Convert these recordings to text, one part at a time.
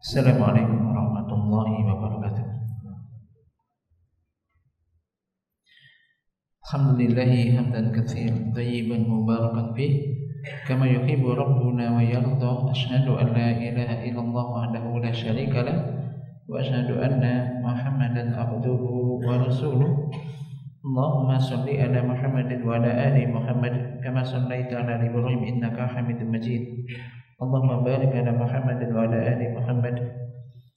Assalamualaikum warahmatullahi wabarakatuh. Alhamdulillahi hamdan katsiran thayyiban mubarakan fih kama yuhibbu rabbuna wa yarda. Asyhadu an la ilaha illallah wahdahu la syarika lah wa asyhadu anna Muhammadan abduhu wa rasuluh. Allahumma shalli ala Muhammadin wa ala ali Muhammad kama shallaita ala Ibrahim innaka Hamidum Majid. Allahumma barik ala Muhammadin wa ala ali Muhammad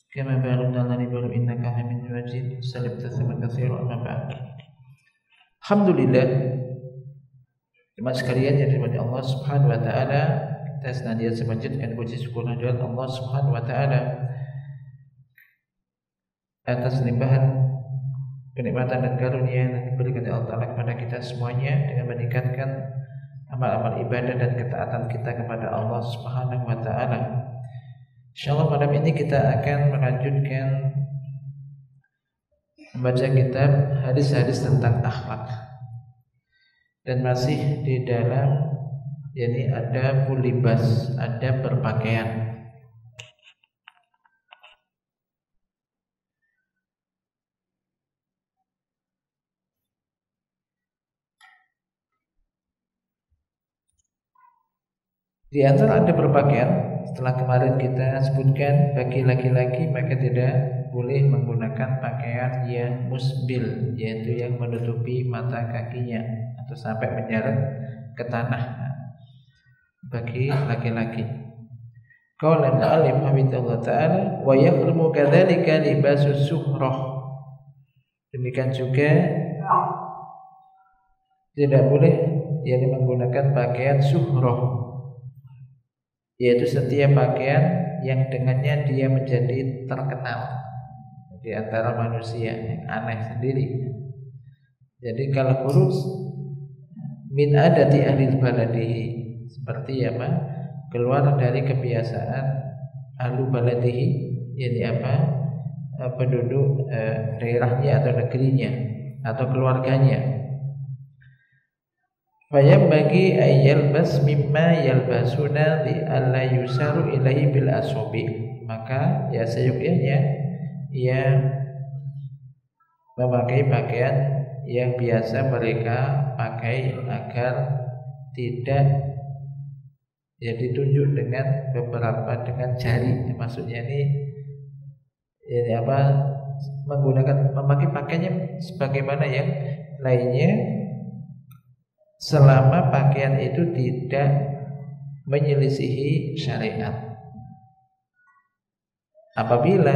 kama barakta ala Ibrahim innaka Hamidum Majid. Salam tasliman katsiran amma ba'd. Alhamdulillah, jemaat sekalian yang dirahmati Allah Subhanahu wa taala, kita senantiasa memanjatkan puji syukur kehadirat Allah Subhanahu wa taala atas limpahan kenikmatan dan karunia yang diberikan oleh Allah Ta'ala kepada kita semuanya dengan meningkatkan amal-amal ibadah dan ketaatan kita kepada Allah Subhanahu wa taala. Insyaallah malam ini kita akan melanjutkan membaca kitab hadis-hadis tentang akhlak. Dan masih di dalam yakni ada libas, ada berpakaian. Di antara ada berpakaian, setelah kemarin kita sebutkan bagi laki-laki maka tidak boleh menggunakan pakaian yang musbil, yaitu yang menutupi mata kakinya atau sampai menyeret ke tanah bagi laki-laki. Qala al-alim hamidallah ta'ala wa yahrumu kadzalika libasus suhrah. Demikian juga tidak boleh yakni menggunakan pakaian suhrah, yaitu setiap pakaian yang dengannya dia menjadi terkenal di antara manusia, yang aneh sendiri. Jadi kalau kurus min adati ahli baladihi, seperti apa? Keluar dari kebiasaan ahlu baladihi, yakni apa? Penduduk daerahnya atau negerinya atau keluarganya. Fayam bagi ayyalbas mimma yalbasuna li alla yusaru ilaihi bil asobi. Maka ya seyukianya ia memakai pakaian yang biasa mereka pakai agar tidak ya ditunjuk dengan beberapa dengan jari. Maksudnya ini apa, memakai pakaiannya sebagaimana yang lainnya, selama pakaian itu tidak menyelisihi syariat. Apabila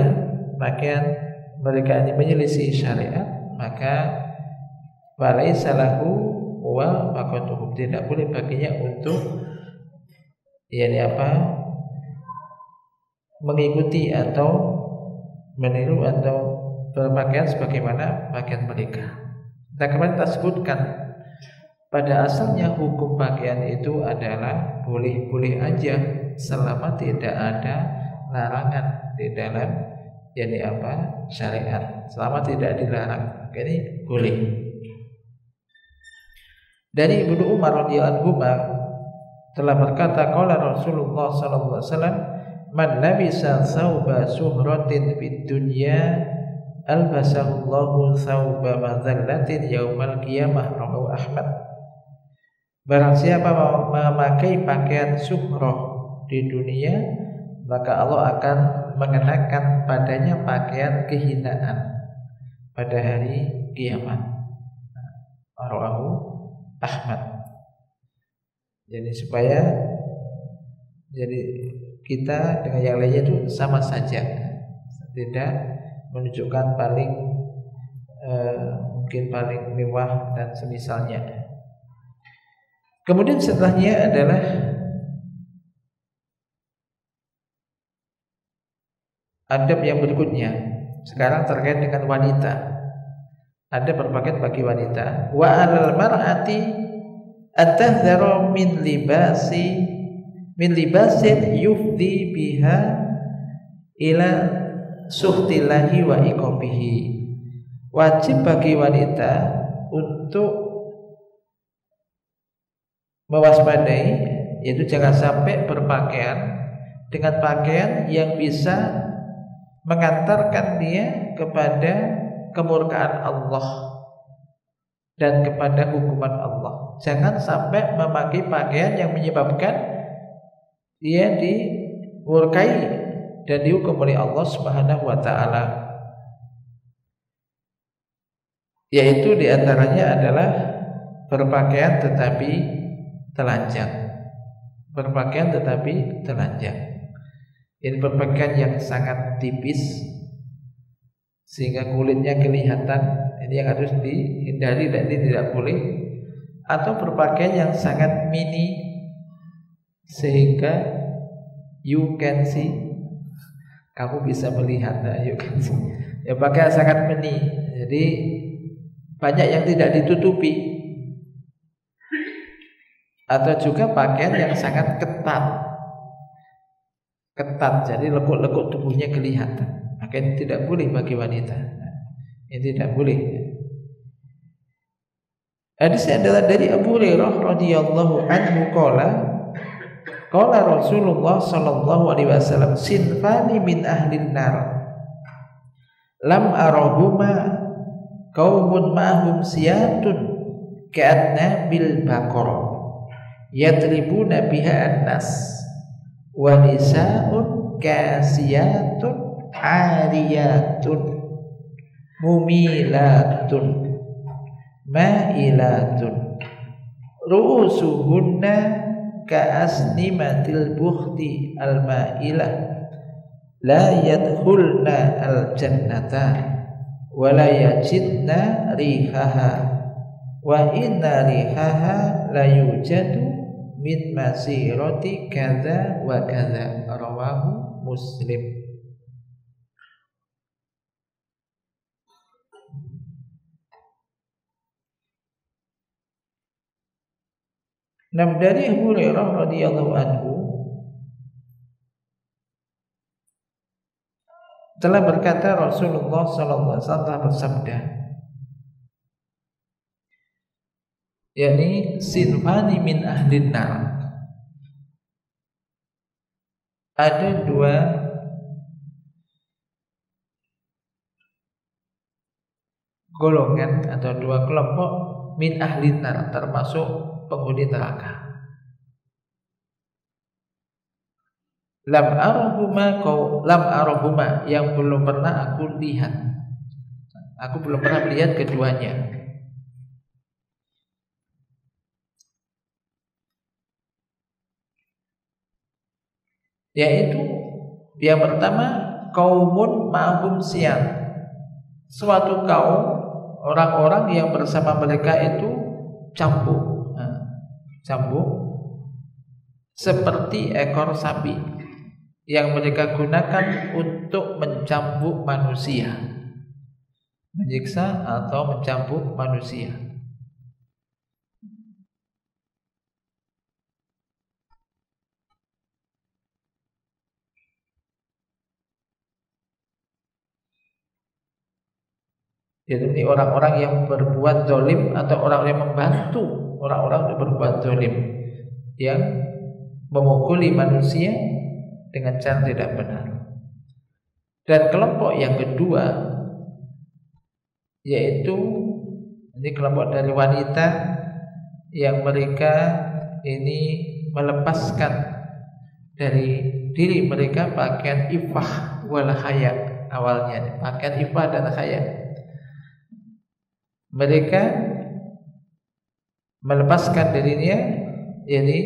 pakaian mereka ini menyelisihi syariat, maka walaisa lahu wa maqatuhum, tidak boleh baginya untuk yakni apa, mengikuti atau meniru atau berpakaian sebagaimana pakaian mereka. Kita kemarin sebutkan pada asalnya hukum pakaian itu adalah boleh-boleh aja selama tidak ada larangan di dalam yakni apa, syariat. Selama tidak dilarang, ini boleh. Dari Ibnu Umar radhiyallahu anhu telah berkata, qala Rasulullah sallallahu alaihi wasallam, man labisa thawba suhratin fid dunya albasahu Allahu thawba madzallatin yaumal qiyamah, rawahu Ahmad. Barang siapa memakai pakaian suhroh di dunia, maka Allah akan mengenakan padanya pakaian kehinaan pada hari kiamat. Rawahu Ahmad. Jadi supaya jadi kita dengan yang lainnya itu sama saja, tidak menunjukkan paling mungkin paling mewah dan semisalnya. Kemudian setelahnya adalah adab yang berikutnya. Sekarang terkait dengan wanita. Ada berpakaian bagi wanita. Wa 'alal mar'ati at-tahdharu min libasin yufdi biha ila suhtillahi wa iqabihi. Wajib bagi wanita untuk mewaspadai, yaitu jangan sampai berpakaian dengan pakaian yang bisa mengantarkan dia kepada kemurkaan Allah dan kepada hukuman Allah. Jangan sampai memakai pakaian yang menyebabkan dia dimurkai dan dihukum oleh Allah Subhanahu wa taala. Yaitu diantaranya adalah berpakaian tetapi telanjang. Berpakaian tetapi telanjang. Ini berpakaian yang sangat tipis sehingga kulitnya kelihatan. Ini yang harus dihindari dan ini tidak boleh. Atau berpakaian yang sangat mini sehingga you can see, kamu bisa melihat, you can see. Ya, pakaian sangat mini. Jadi banyak yang tidak ditutupi. Atau juga pakaian yang sangat ketat, jadi lekuk-lekuk tubuhnya kelihatan. Maka ini tidak boleh bagi wanita. Ini tidak boleh. Hadis adalah dari Abu Hurairah radhiyallahu anhu qala Rasulullah sallallahu alaihi wasallam, sinfani min ahlin nar lam arahuma qaumun ma'hum siyatun ka'anna bil baqarah yatribuna biha an-nas wa nisa'un kasiyatun ariyatun mumilatun ma'ilatun ru'usuhunna ka'asnimatil bukhti al-ma'ilah la yadkhulna al-jannata wa la yajidna rihaha wa inna rihaha la yujadu min masirati kadza wa kadza, rawahu Muslim. Dari Abu Hurairah radhiyallahu anhu telah berkata Rasulullah sallallahu alaihi wasallam bersabda, yakni sinfani min ahlin nar, ada dua golongan atau dua kelompok min ahlin nar, termasuk penghuni neraka. Lam arahuma yang belum pernah aku lihat. Aku belum pernah melihat keduanya. Yaitu yang pertama kaumun ma'hum siyam, suatu kaum orang-orang yang bersama mereka itu cambuk seperti ekor sapi yang mereka gunakan untuk mencambuk manusia, menyiksa atau mencambuk manusia. Jadi orang-orang yang berbuat zalim atau orang yang membantu orang-orang yang berbuat zalim, yang memukuli manusia dengan cara tidak benar. Dan kelompok yang kedua yaitu ini kelompok dari wanita yang mereka ini melepaskan dari diri mereka pakaian ifah wal haya. Awalnya pakaian ifah dan haya. Mereka melepaskan dirinya yakni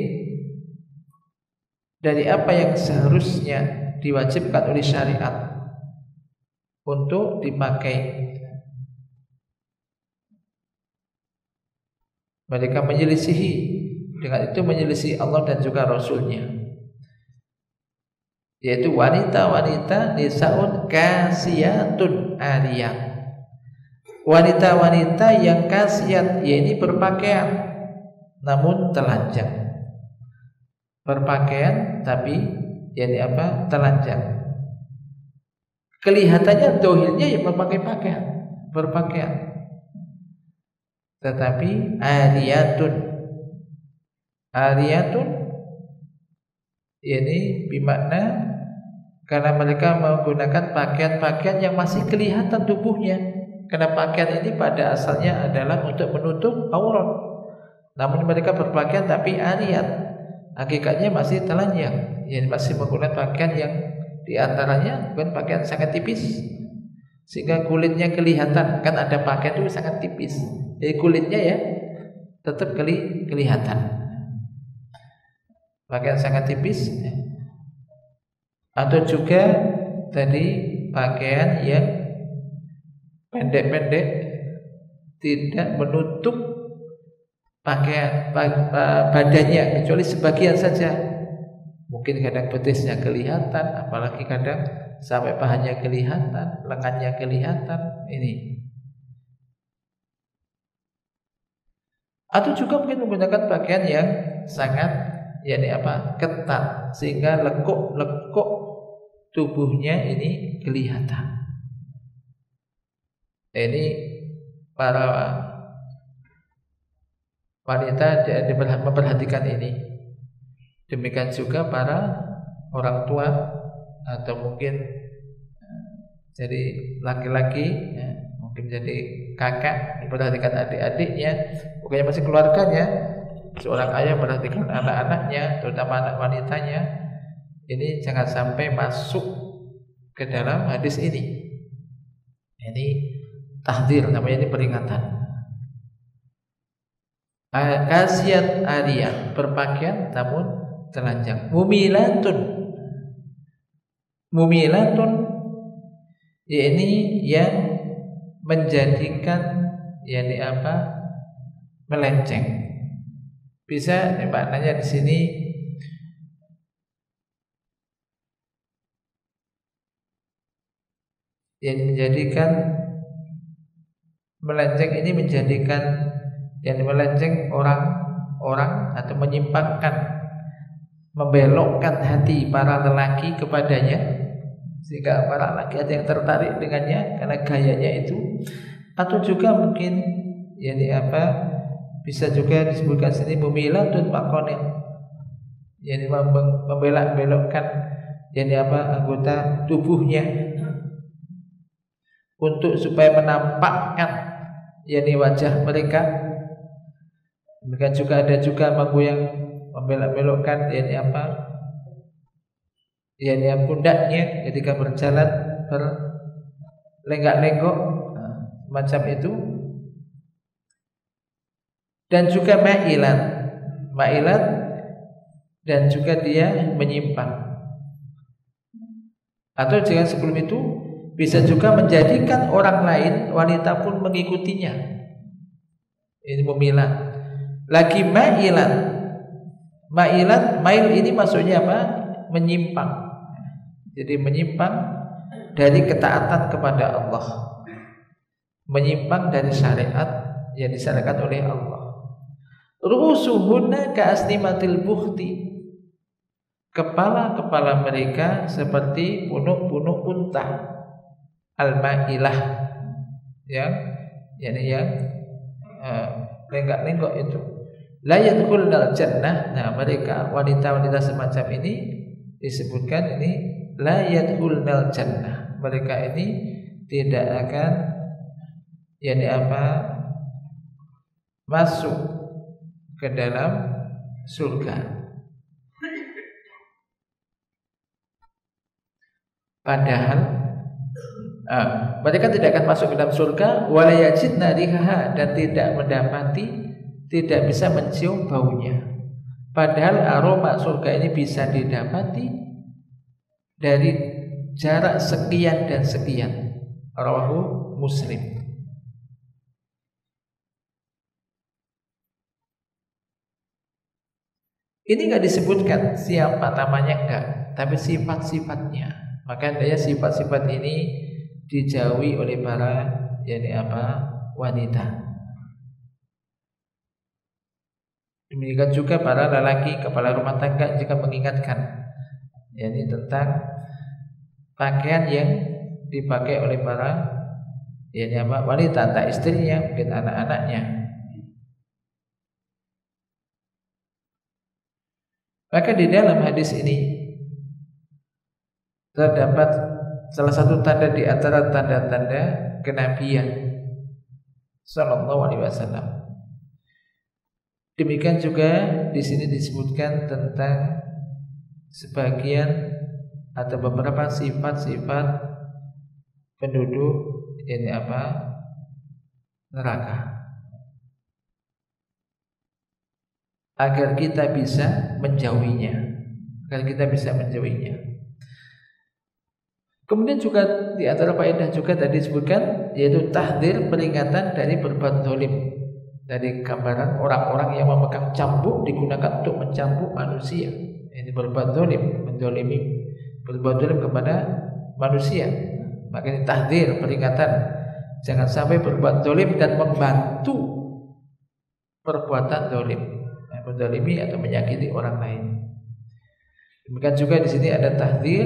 dari apa yang seharusnya diwajibkan oleh syariat untuk dipakai. Mereka menyelisihi, dengan itu menyelisihi Allah dan juga Rasulnya, yaitu wanita-wanita nisaun kasiyatun ariyat, wanita-wanita yang kasiyat, yaitu berpakaian namun telanjang. Berpakaian tapi yakni apa? Telanjang. Kelihatannya dohirnya ya memakai pakaian, berpakaian, tetapi ariyatun ini bermakna karena mereka menggunakan pakaian-pakaian yang masih kelihatan tubuhnya. Karena pakaian ini pada asalnya adalah untuk menutup aurat. Namun mereka berpakaian tapi ariyat, hakikatnya masih telanjang. Yang masih menggunakan pakaian yang diantaranya bukan pakaian sangat tipis, sehingga kulitnya kelihatan. Kan ada pakaian itu sangat tipis, jadi kulitnya ya tetap kelihatan. Pakaian sangat tipis, atau juga tadi pakaian yang pendek-pendek, tidak menutup pakaian badannya kecuali sebagian saja. Mungkin kadang betisnya kelihatan, apalagi kadang sampai pahanya kelihatan, lengannya kelihatan. Ini. Atau juga mungkin menggunakan pakaian yang sangat ketat, sehingga lekuk-lekuk tubuhnya ini kelihatan. Ini para wanita memperhatikan ini. Demikian juga para orang tua atau mungkin jadi laki-laki, mungkin jadi kakak memperhatikan adik-adiknya, bukannya masih keluarganya. Seorang ayah memperhatikan anak-anaknya, terutama anak wanitanya. Ini jangan sampai masuk ke dalam hadis ini. Ini tahdzir, namanya ini peringatan. Kasiat ariyah, berpakaian namun telanjang. Mumilatun, ini yang menjadikan melenceng. Bisa maknanya di sini yang menjadikan melenceng, ini menjadikan yang melenceng orang atau menyimpangkan, membelokkan hati para lelaki kepadanya, sehingga para lelaki ada yang tertarik dengannya karena gayanya itu. Atau juga mungkin bisa juga disebutkan sini mumilatun maqanil, yani membelok-belokkan anggota tubuhnya untuk supaya menampakkan wajah mereka. Demikian juga ada juga yang membelok-belokkan pundaknya ketika berjalan, berlenggak-lenggok macam itu. Dan juga ma'ilat, dan juga dia menyimpang. Atau jangan sebelum itu bisa juga menjadikan orang lain, wanita pun mengikutinya. Ini mumilat. Lagi ma'ilat, mail ini maksudnya apa? Menyimpang. Jadi menyimpang dari ketaatan kepada Allah, menyimpang dari syariat yang disyariatkan oleh Allah. Ru'usuhunna ka'asnimatil bukhti, kepala-kepala mereka seperti punuk-punuk unta. Al-ma'ilah, yang lenggak-lenggok itu. La yadkhulul jannah. Nah, mereka wanita-wanita semacam ini disebutkan ini la yadkhulul jannah. Mereka ini tidak akan masuk ke dalam surga. Padahal mereka tidak akan masuk ke dalam surga, wala yajidna rihaha, dan tidak bisa mencium baunya. Padahal aroma surga ini bisa didapati dari jarak sekian dan sekian. Rawahu Muslim. Ini enggak disebutkan siapa namanya, enggak, tapi sifat-sifatnya. Maka daya sifat-sifat ini dijauhi oleh para wanita. Demikian juga para lelaki kepala rumah tangga jika mengingatkan tentang pakaian yang dipakai oleh para wanita, entah istrinya, mungkin anak-anaknya. Maka di dalam hadis ini terdapat salah satu tanda di antara tanda-tanda kenabian sallallahu alaihi wasallam. Demikian juga di sini disebutkan tentang sebagian atau beberapa sifat-sifat penduduk ini neraka, agar kita bisa menjauhinya, Kemudian juga di antara faedah juga tadi disebutkan, yaitu tahdzir, peringatan dari berbuat zalim, dari gambaran orang-orang yang memegang cambuk digunakan untuk mencambuk manusia. Ini berbuat zalim, menzalimi, berbuat zalim kepada manusia. Maka ini tahdzir, peringatan, jangan sampai berbuat zalim dan membantu perbuatan zalim, menzalimi atau menyakiti orang lain. Demikian juga di sini ada tahdzir,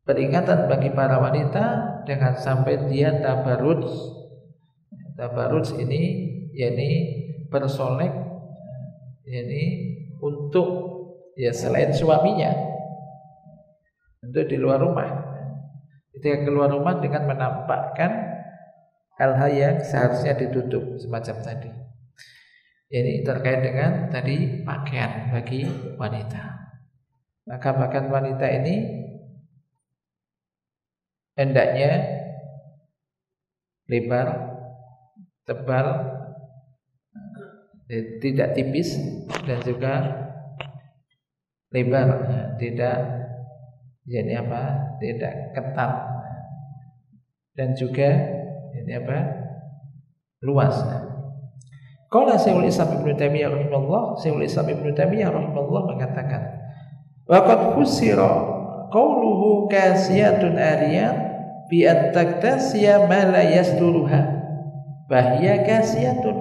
peringatan bagi para wanita jangan sampai dia tabarruj. Tabarruj ini yakni bersolek, yakni untuk selain suaminya, untuk di luar rumah. Ketika keluar rumah dengan menampakkan hal-hal yang seharusnya ditutup semacam tadi. Ini terkait dengan tadi pakaian bagi wanita. Maka pakaian wanita ini hendaknya lebar, tebal, tidak tipis, dan juga lebar, tidak tidak ketat, dan juga luas. Qala Syekhul Islam Ibnu Taimiyah rahimahullah mengatakan, wa qad fusira qauluhu kasiyatun ariyat bi at-taktasiya ma la yasduruha bahya kasiyatun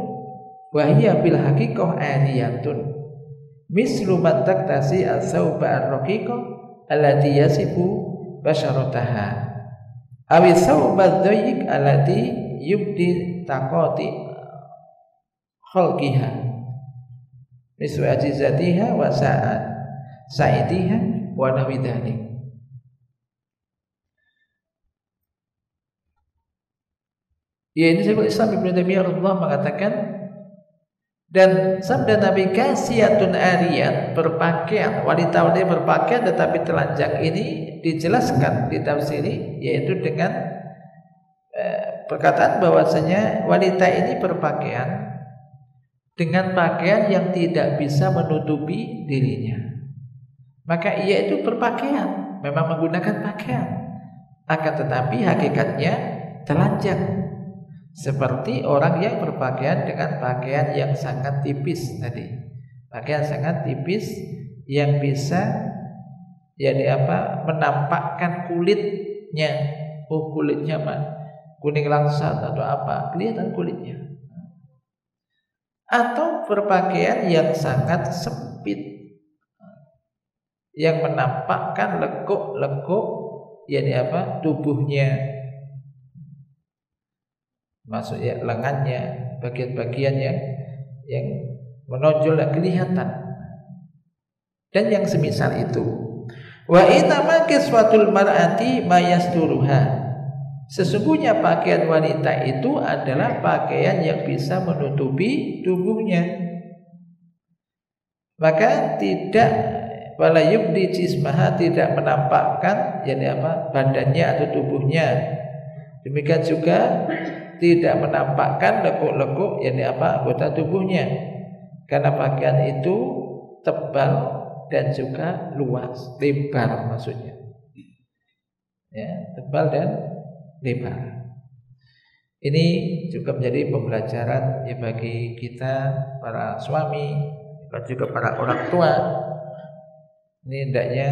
wa hiya bil haqiqah ariyatun mislu man taktasi as-sauba ar-raqiqa allati yasifu basharataha aw as-sauba ad-dayyiq allati yubdi taqati khalqiha mislu ajizatiha wa sa'idiha wa nahwi dzalik. Ini Syekhul Islam Ibnu Taimiyah rahimahullah mengatakan, dan sabda Nabi kasiyatun ariyat, berpakaian, wanita-wanita berpakaian tetapi telanjang, ini dijelaskan, ditafsiri, yaitu dengan perkataan bahwasanya wanita ini berpakaian dengan pakaian yang tidak bisa menutupi dirinya. Maka ia itu berpakaian, memang menggunakan pakaian, akan tetapi hakikatnya telanjang. Seperti orang yang berpakaian dengan pakaian yang sangat tipis tadi. Pakaian sangat tipis yang bisa menampakkan kulitnya. Oh, kulitnya kuning langsat atau apa, kelihatan kulitnya. Atau berpakaian yang sangat sempit yang menampakkan lekuk-lekuk tubuhnya, maksudnya lengannya, bagian-bagian yang menonjol dan kelihatan, dan yang semisal itu. Wa inama kiswatul mar'ati mayasturuha, sesungguhnya pakaian wanita itu adalah pakaian yang bisa menutupi tubuhnya. Maka tidak wala yubdi jismaha, tidak menampakkan badannya atau tubuhnya. Demikian juga tidak menampakkan lekuk-lekuk anggota tubuhnya, karena pakaian itu tebal dan juga luas, lebar maksudnya. Tebal dan lebar. Ini juga menjadi pembelajaran bagi kita para suami dan juga para orang tua. Ini hendaknya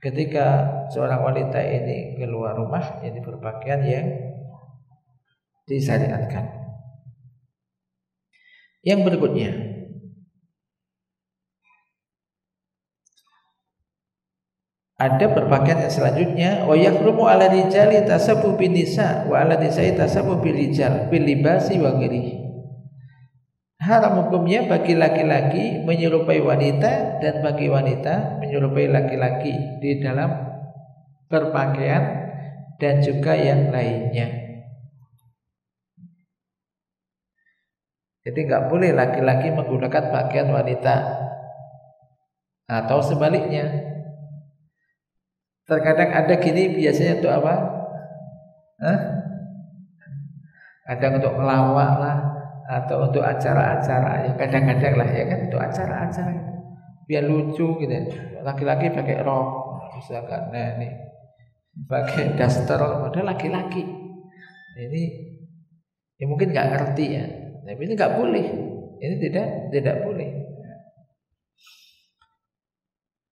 ketika seorang wanita ini keluar rumah, ini berpakaian yang disyariatkan. Yang berikutnya, ada berpakaian yang selanjutnya, wa yahrumu 'ala rijali tasabbu bin nisa wa 'ala nisa'i tasabbu bil rijal bil libasi wa ghairihi. Haram hukumnya bagi laki-laki menyerupai wanita dan bagi wanita menyerupai laki-laki di dalam berpakaian dan juga yang lainnya. Jadi nggak boleh laki-laki menggunakan pakaian wanita atau sebaliknya. Terkadang ada gini, biasanya untuk apa? Kadang untuk ngelawak lah, atau untuk acara-acara, ya kadang-kadang lah ya kan, untuk acara-acara biar lucu gitu. Laki-laki pakai rok misalkan, nah ini pakai daster, padahal laki-laki. Ini ya mungkin nggak ngerti ya, tapi ini nggak boleh, ini tidak boleh.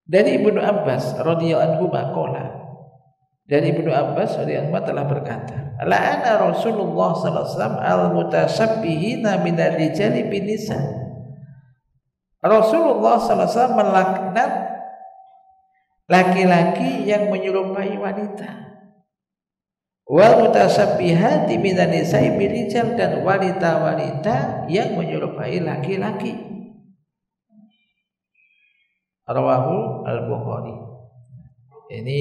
Dari Ibnu Abbas radhiyallahu anhu maqala, dari Ibnu Abbas radhiyallahu anhu telah berkata, la'ana Rasulullah sallallahu alaihi wasallam al-mutasyabbihina minar rijali bin nisa. Rasulullah sallallahu alaihi wasallam melaknat laki-laki yang menyerupai wanita. Wal mutasabbihati minan nisa'i bil rijal, dan wanita-wanita yang menyerupai laki-laki. Rawahu al-Bukhari. Ini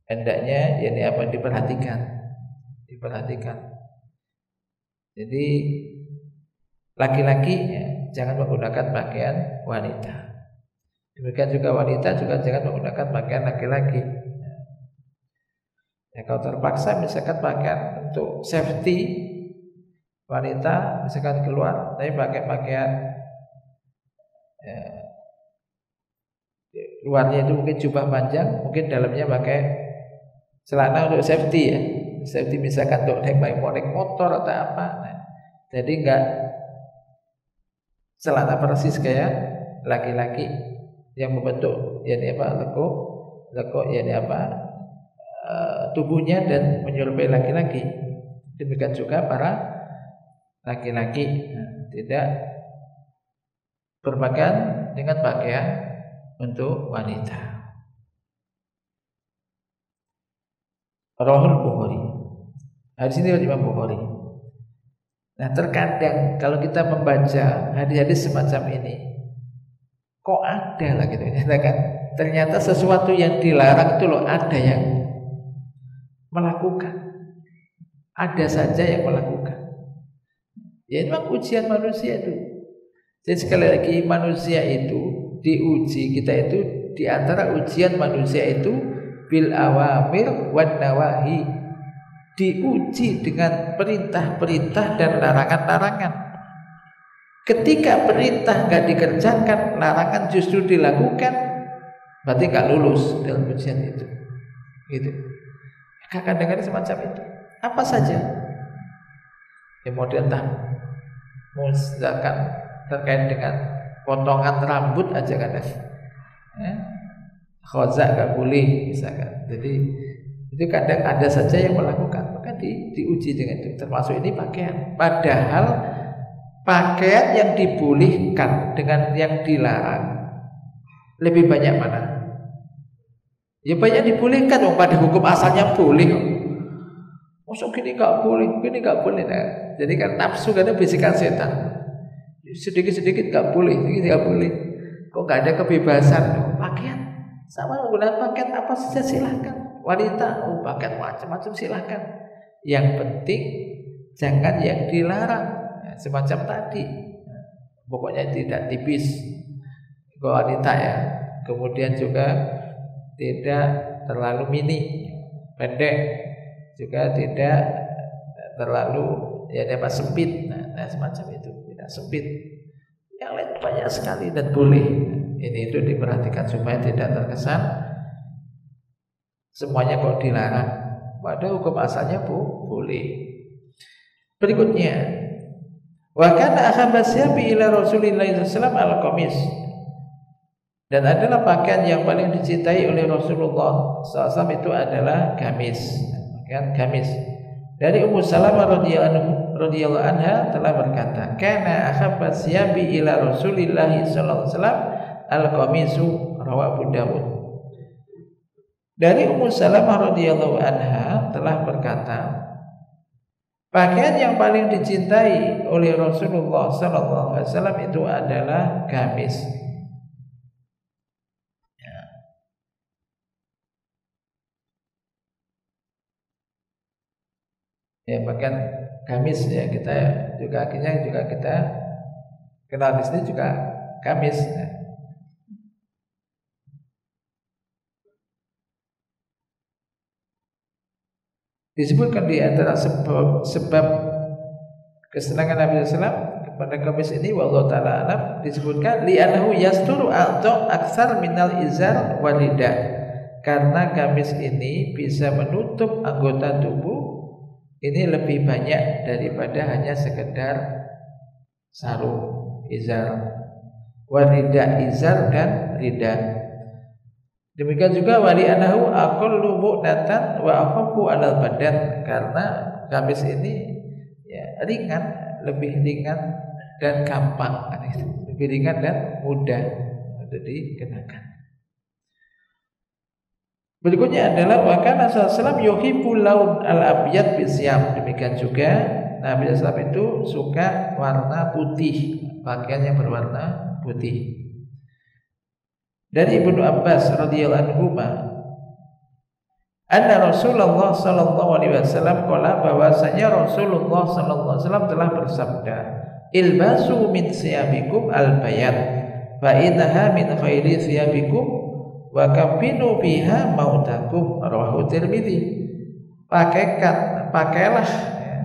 hendaknya diperhatikan. Jadi laki-laki ya, jangan menggunakan pakaian wanita. Demikian juga wanita juga jangan menggunakan pakaian laki-laki. Ya, kalau terpaksa misalkan pakaian untuk safety wanita, misalkan keluar tapi pakai pakaian ya, luarnya itu mungkin jubah panjang, mungkin dalamnya pakai celana untuk safety ya. Safety misalkan untuk naik motor atau apa. Nah, jadi enggak celana persis kayak laki-laki yang membentuk lekuk tubuhnya dan menyerupai laki-laki. Demikian juga para laki-laki tidak berpakaian dengan pakaian untuk wanita. Rawahul Bukhari. Hadis ini dari Imam Bukhari. Nah, terkadang kalau kita membaca hadis-hadis semacam ini, kok ada lah gitu, kan? Ternyata sesuatu yang dilarang itu loh ada yang melakukan. Ada saja yang melakukan. Ya memang ujian manusia itu. Jadi sekali lagi manusia itu diuji, kita itu di antara ujian manusia itu bil awamir wan nawahi, diuji dengan perintah-perintah dan larangan-larangan. Ketika perintah nggak dikerjakan, larangan justru dilakukan, berarti nggak lulus dalam ujian itu. Gitu. Kadang-kadang semacam itu. Apa saja? Kemudian misalkan terkait dengan potongan rambut aja kan, khozak gak boleh misalkan. Jadi itu kadang ada saja yang melakukan, maka diuji dengan itu. Termasuk ini pakaian. Padahal pakaian yang dibolehkan dengan yang dilarang lebih banyak mana? Ya banyak dibolehkan, pada hukum asalnya boleh. Masuk gini gak boleh, gini gak boleh. Nah, jadi kan nafsu karena bisikan setan. Sedikit-sedikit gak boleh, sedikit gak boleh. Kok gak ada kebebasan? Pakaian sama menggunakan pakaian apa saja silahkan. Wanita, pakaian macam-macam silahkan. Yang penting jangan yang dilarang. Nah, semacam tadi. Pokoknya tidak tipis. Kalau wanita ya. Kemudian juga tidak terlalu mini, pendek, juga tidak terlalu sempit. Nah, semacam itu, tidak sempit. Yang lain banyak sekali dan boleh. Ini itu diperhatikan supaya tidak terkesan semuanya kok dilarang. Padahal hukum asalnya boleh. Berikutnya, wa kana ahabasyabi ila Rasulillah sallallahu alaihi wasallam al-qamis. Dan adalah pakaian yang paling dicintai oleh Rasulullah SAW itu adalah gamis, pakaian gamis. Dari Ummu Salamah radhiyallahu anha telah berkata, "Kana ahabba siyabi ila Rasulillah sallallahu alaihi wasallam al-qamisu," rawahu Abu Dawud. Dari Ummu Salamah radhiyallahu anha telah berkata, pakaian yang paling dicintai oleh Rasulullah sallallahu alaihi wasallam itu adalah gamis. Ya bahkan gamis ya, kita juga akhirnya juga kita kenal di sini juga gamis ya. Disebutkan di antara sebab kesenangan Nabi SAW kepada gamis ini, wallahu ta'ala alam, disebutkan li'annahu yasturu a'dha aktsar minal izar walidah, karena gamis ini bisa menutup anggota tubuh ini lebih banyak daripada hanya sekedar sarung, izar, walidah, izar dan lidah. Demikian juga wali anahu aqallu mu'natan wa akhaffu 'alal badan, karena gamis ini ya ringan, lebih ringan dan gampang, lebih ringan dan mudah untuk dikenakan. Berikutnya adalah wa kana sallallahu yuhibbul laun al-abyad bisyam. Demikian juga Nabi sallallahu itu suka warna putih, pakaian yang berwarna putih. Dari Ibnu Abbas radhiyallahu anhu, anna Rasulullah sallallahu alaihi wasallam qala, bahwasanya Rasulullah sallallahu alaihi wasallam telah bersabda, ilbasu min siyabikum al-bayad fa innaha min khairi siyabikum wa kafinu biha mautakum, rawahu Tirmidzi. Pakailah ya,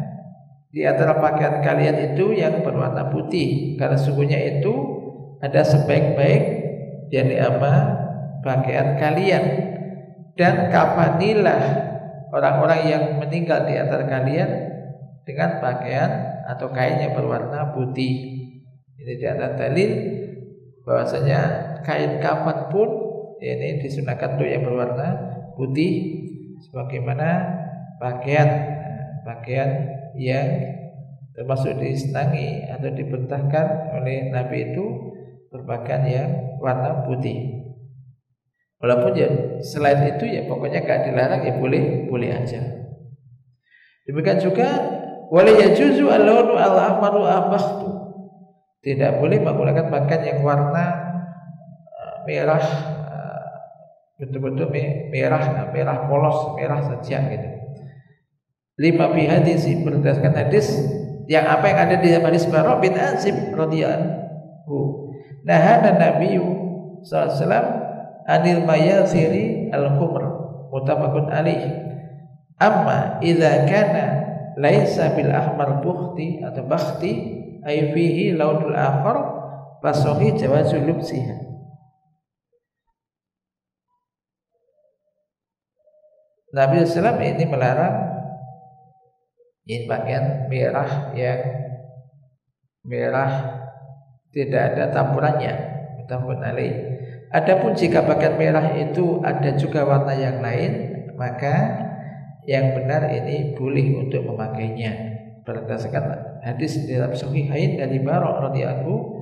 di antara pakaian kalian itu yang berwarna putih, karena sungguhnya itu ada sebaik-baik jadi apa pakaian kalian, dan kafanilah orang-orang yang meninggal di antara kalian dengan pakaian atau kain yang berwarna putih. Ini ada dalil bahwasanya kain kafan pun ini disunahkan untuk yang berwarna putih, sebagaimana pakaian yang termasuk disenangi atau diperintahkan oleh Nabi itu berpakaian yang warna putih. Walaupun ya selain itu ya pokoknya gak dilarang, ya boleh aja. Demikian juga wala yajuzu al-launu al-ahmaru abakhtu, tidak boleh menggunakan pakaian yang warna merah, betul-betul merah polos, merah saja gitu. Lima fi hadis, berdasarkan hadis yang apa yang ada di hadis Bara bin Azib radhiyallahu. Nahana Nabi sallallahu alaihi wasallam anil mayathiri al-khumr, muttafaqun alaih. Amma idza kana laisa bil ahmar bukhti atau bakhti ay fihi launul akhar fasahi jawazul lubsiha. Nabi sallallahu alaihi wasallam ini melarang ini pakaian merah yang merah tidak ada campurannya, muttafaqun alaih. Adapun jika pakaian merah itu ada juga warna yang lain, maka yang benar ini boleh untuk memakainya. Berdasarkan hadis dalam Sahihain dari Bara radhiyallahu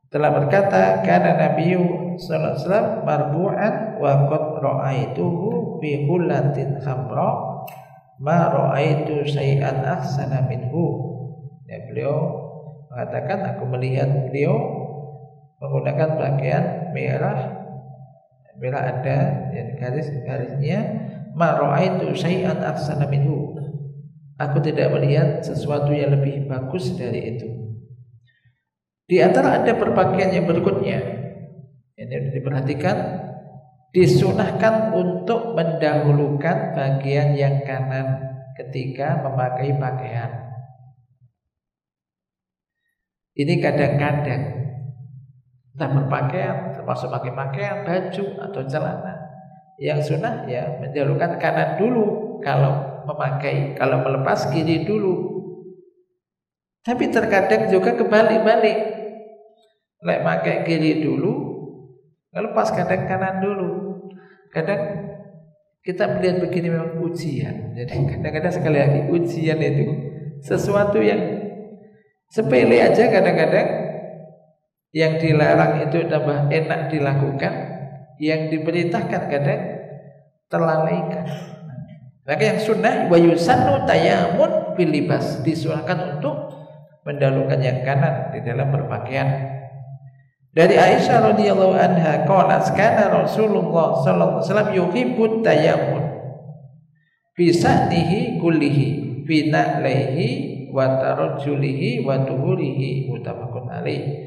telah berkata, kana Nabiyyu sallallahu alaihi wasallam marbu'an wa qad ra'aituhu bi hullatin khamra ma ra'aitu syai'an ahsana minhu. Ya, beliau mengatakan, aku melihat beliau menggunakan pakaian merah ada yang garis-garisnya, ma ra'aitu syai'an ahsana minhu, aku tidak melihat sesuatu yang lebih bagus dari itu. Di antara ada perpakaian yang berikutnya, ini diperhatikan, disunahkan untuk mendahulukan bagian yang kanan ketika memakai pakaian. Ini kadang-kadang kita berpakaian, termasuk pakai pakaian, baju atau celana, yang sunnah ya mendahulukan kanan dulu kalau memakai, kalau melepas kiri dulu. Tapi terkadang juga kebalik-balik, lek pakai kiri dulu, lepas kadang kanan dulu. Kadang kita melihat begini memang ujian. Jadi kadang-kadang sekali lagi ujian itu sesuatu yang sepele aja, kadang-kadang yang dilarang itu tambah enak dilakukan, yang diperintahkan kadang terlalaikan. Maka yang sunnah wa yusannu tayamun bil libas, disunahkan untuk mendahulukan yang kanan di dalam berpakaian. Dari Aisyah radhiyallahu anha qalat kana Rasulullah sallallahu alaihi wasallam yuhibbut tayamun bi sa'nihi kullihi bina'laihi wa tarajjulihi wa tuhurihi muttafaqun alaih.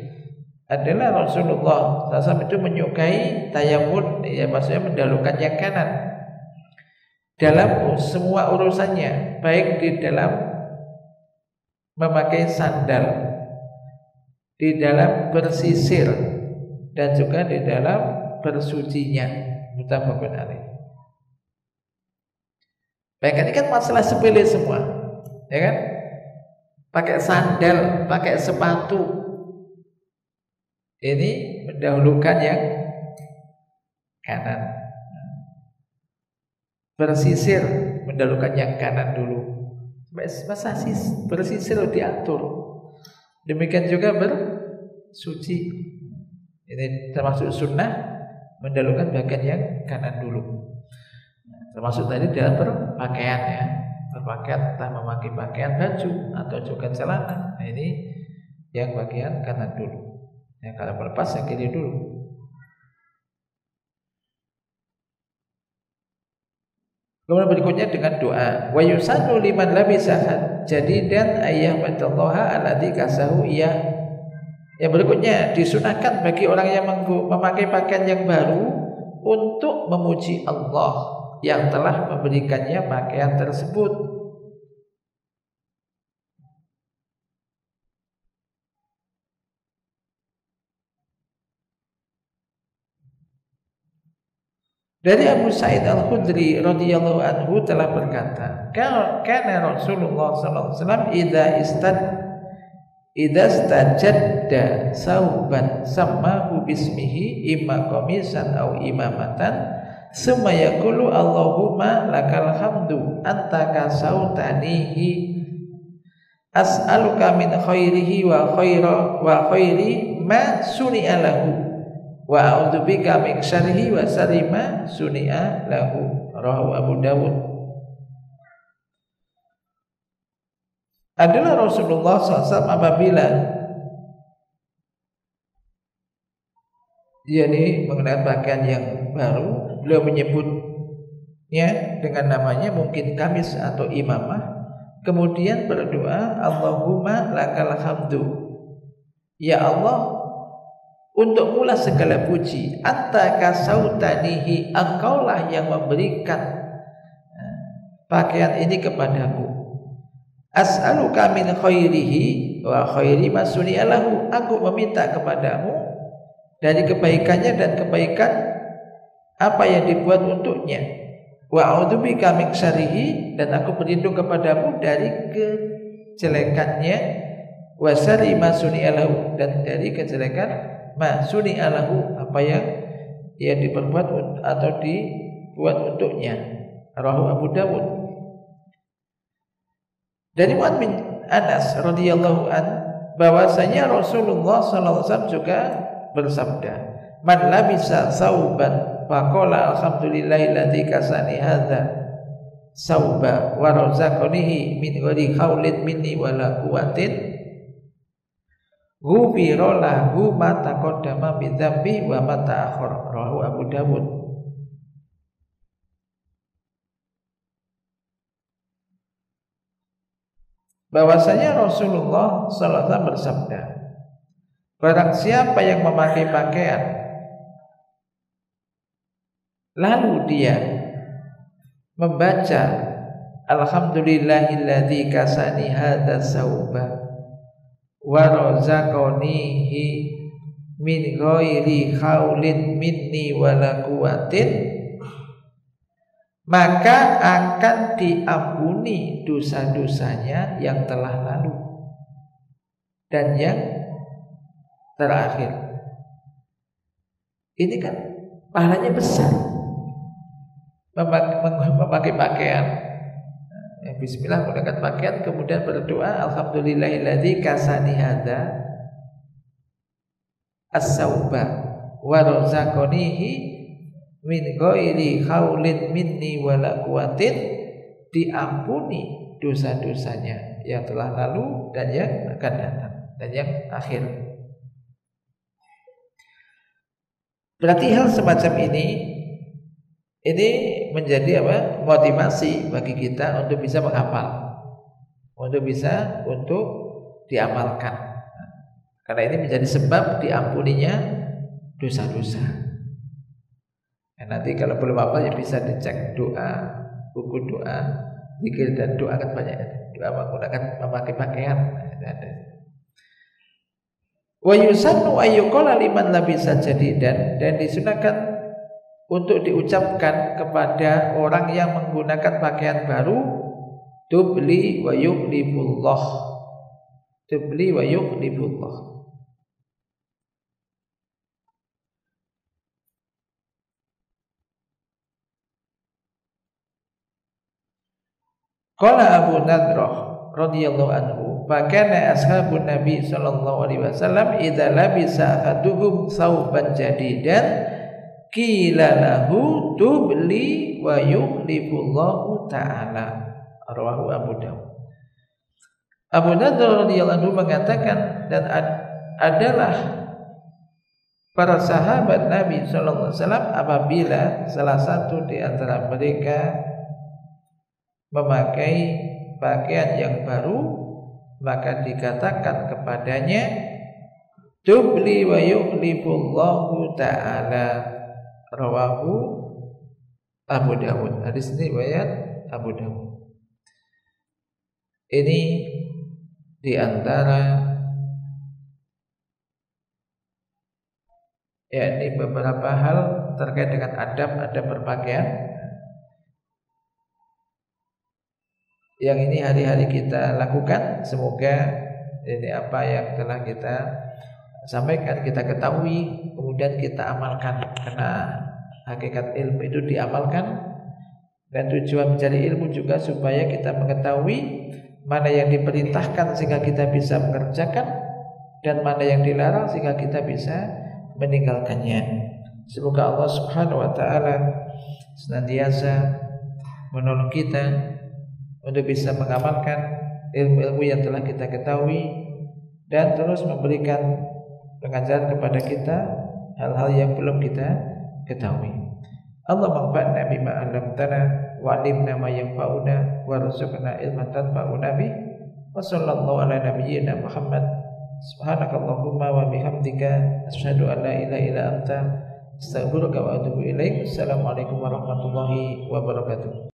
Adalah Rasulullah SAW itu menyukai tayammun, ya maksudnya mendahulukan yang kanan dalam semua urusannya, baik di dalam memakai sandal, di dalam bersisir, dan juga di dalam bersucinya. Muttafaqun alaih. Baik, ini kan masalah sepele semua, ya kan? Pakai sandal, pakai sepatu, ini mendahulukan yang kanan. Bersisir mendahulukan yang kanan dulu. Masa bersisir diatur. Demikian juga bersuci. Ini termasuk sunnah, mendahulukan bagian yang kanan dulu. Termasuk tadi dalam berpakaian ya. Berpakaian, entah memakai pakaian baju atau juga celana. Nah, ini yang bagian kanan dulu. Ya, kalau berlepas yang kiri dulu. Kemudian berikutnya dengan doa. Wa yusannu liman labisa jadidan ayyahmadallaha alladzi kasahu iya. Yang berikutnya disunahkan bagi orang yang memakai pakaian yang baru untuk memuji Allah yang telah memberikannya pakaian tersebut. Dari Abu Sa'id Al-Khudri radhiyallahu anhu telah berkata, kana Rasulullah sallallahu alaihi wasallam idza istajadda sauban sammahu bismihi imma qamisan aw imamatan summa yaqulu Allahumma lakal hamdu anta kasautanihi as'aluka min khairihi wa khairi ma suni'a lahu wa a'udzubika min syarrihi wa syarri ma suni'a lahu. Rawahu Abu Dawud. Adalah Rasulullah SAW apabila yakni mengenakan pakaian yang baru, beliau menyebutnya dengan namanya, mungkin kamis atau imamah, kemudian berdoa Allahumma lakal hamdu, ya Allah, untuk mula segala puji, anta kasautanihi, engkaulah yang memberikan pakaian ini kepadaku. As'aluka min khairihi wa khairi ma suni'a lahu, aku meminta kepadamu dari kebaikannya dan kebaikan apa yang dibuat untuknya. Wa a'udzubika min syarrihi, dan aku berlindung kepadamu dari kejelekannya. Wa syarri ma suni'a lahu, dan dari kejelekan ma suni'a lahu, apa yang diperbuat atau dibuat untuknya. Rawahu Abu Dawud. Dari Mu'adz bin Anas radhiyallahu an, bahwasanya Rasulullah sallallahu alaihi wasallam juga bersabda, man labisa sauban faqala alhamdulillahilladzi kasani hadza sauba wa razaqanihi min ghairi haulin minni wala quwwatin ghufira lahu ma taqaddama min dzambi wa ma ta'akhkhara. Rawahu Abu Dawud. Bahwasanya Rasulullah sallallahu alaihi wasallam bersabda, barang siapa yang memakai pakaian lalu dia membaca alhamdulillahilladzi kasani hadza sauba wa razaqanihi min ghairi haulin minni wala quwwatin, maka akan diampuni dosa-dosanya yang telah lalu dan yang terakhir. Ini kan pahalanya besar, memakai pakaian. Bismillah, menggunakan pakaian, kemudian berdoa alhamdulillahilladzi kasani hadza as-sauba wa razaqanihi min ghairi haulin minni wala quwwatin, diampuni dosa-dosanya yang telah lalu dan yang akan datang dan yang akhir. Berarti hal semacam ini menjadi motivasi bagi kita untuk bisa menghafal. untuk diamalkan. Karena ini menjadi sebab diampuninya dosa-dosa. Nanti kalau belum apa ya bisa dicek buku doa, zikir dan doa kan banyak. Doa menggunakan memakai pakaian. Wa yusannu ayyuqala liman labisa jadidan, dan disunahkan untuk diucapkan kepada orang yang menggunakan pakaian baru, tubli wa yuqlibullah. Tubli wa yuqlibullah. Qala Abu Nadrah radhiyallahu anhu, fakana ashabun Nabi sallallahu alaihi wasallam idza labisa ahaduhum thawban jadidan qila lahu tubli wa yukhlifullahu ta'ala. Rawahu Abu Dawud. Abu Nadrah radhiyallahu anhu mengatakan, dan adalah para sahabat Nabi sallallahu alaihi wasallam apabila salah satu di antara mereka memakai pakaian yang baru, maka dikatakan kepadanya tubli wa yukhlifullahu ta'ala. Rawahu Abu Dawud. Hadis ini riwayat Abu Dawud. Ini di antara yakni beberapa hal terkait dengan adab-adab berpakaian yang ini hari-hari kita lakukan. Semoga ini apa yang telah kita sampaikan kita ketahui, kemudian kita amalkan, karena hakikat ilmu itu diamalkan, dan tujuan mencari ilmu juga supaya kita mengetahui mana yang diperintahkan sehingga kita bisa mengerjakan, dan mana yang dilarang sehingga kita bisa meninggalkannya. Semoga Allah Subhanahu wa taala senantiasa menolong kita untuk bisa mengamalkan ilmu-ilmu yang telah kita ketahui, dan terus memberikan pengajaran kepada kita hal-hal yang belum kita ketahui. Allah manfa'na bima 'allamtana wa 'allimna ma yanfa'una warzuqna ilman tanfa'una bih. Wa sallallahu ala nabiyyina Muhammad. Subhanakallahumma wa bihamdika asyhadu an la ilaha illa anta astaghfiruka wa atubu ilaik. Assalamualaikum warahmatullahi wabarakatuh.